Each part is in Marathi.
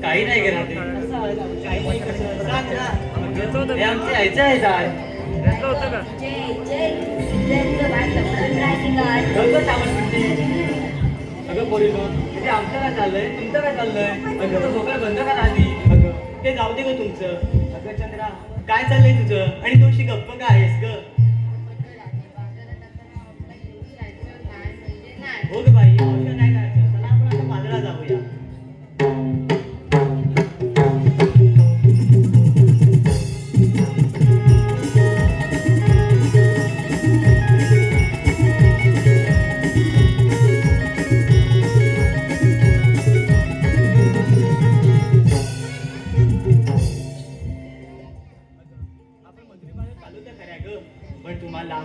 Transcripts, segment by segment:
काही नाही घेणार ते. हे आमचे यायचं आहे काय अगं पोरी ते आमचं काय चाललंय तुमचं काय चाललंय अगं तो झोपायला बंद करा आधी. अगं ते जाऊ दे ग तुमचं. अगं चंद्रा काय चाललंय तुझं आणि तू गप्प काय आहेस ग. हो ग बाई औषध नाही करायचं. चला आपण आता बाजारात जाऊया. पण तुम्हाला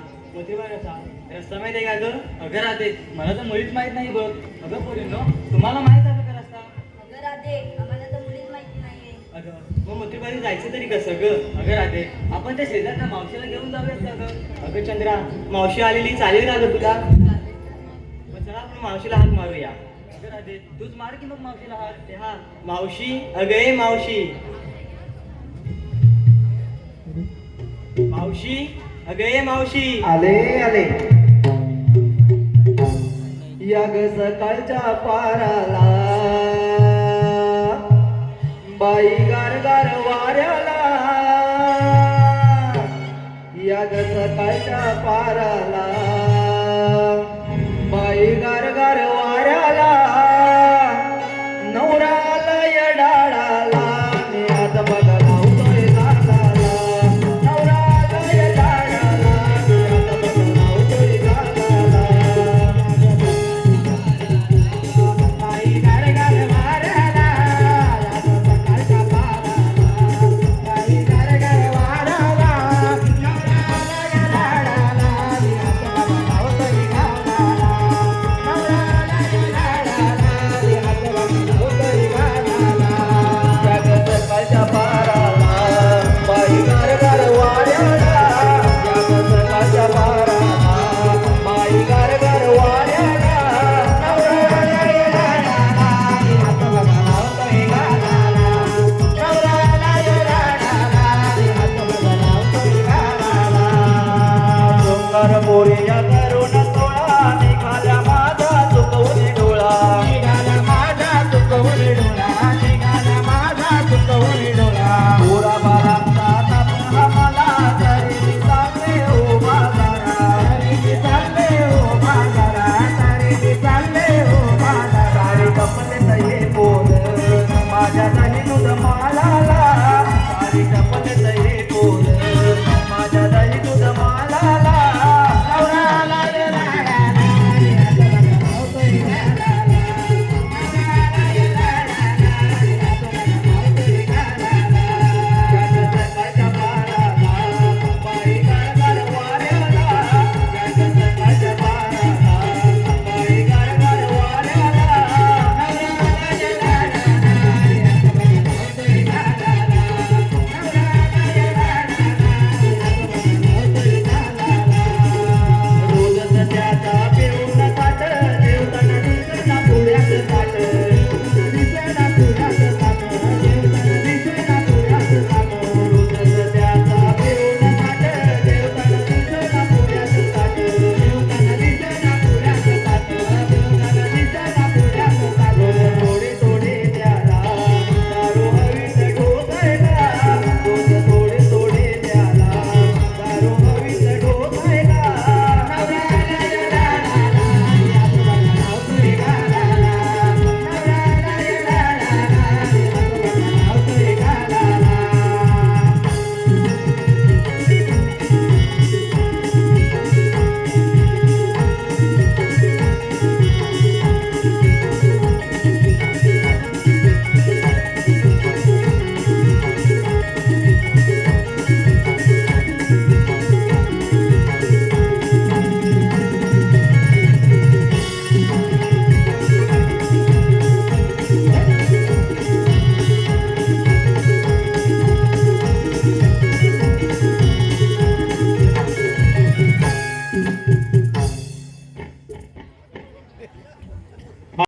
रस्ता माहित आहे का ग. अगं राधे मला तर मुळीच माहित नाही बघ. अगं पोरींनो तुम्हाला माहित आहे का रस्ता. अगं राधे आम्हाला तर मुळीच माहिती नाहीये. अगं मग मोतीबाई जायचं तरी कसं ग. अगं राधे आपण त्या शेजारच्या मावशीला घेऊन जाऊयात का ग. अगं चंद्रा मावशी आलेली चालेल का ग तुला. मग चला आपण मावशीला हाक मारूया. अगं राधे तूच मार की मग मावशीला हाक. ते हा मावशी अगं ए मावशी. मावशी अगं ये मावशी. आले आले या ग सकाळच्या पाराला बाई गार गार वाऱ्याला या ग सकाळच्या पाराला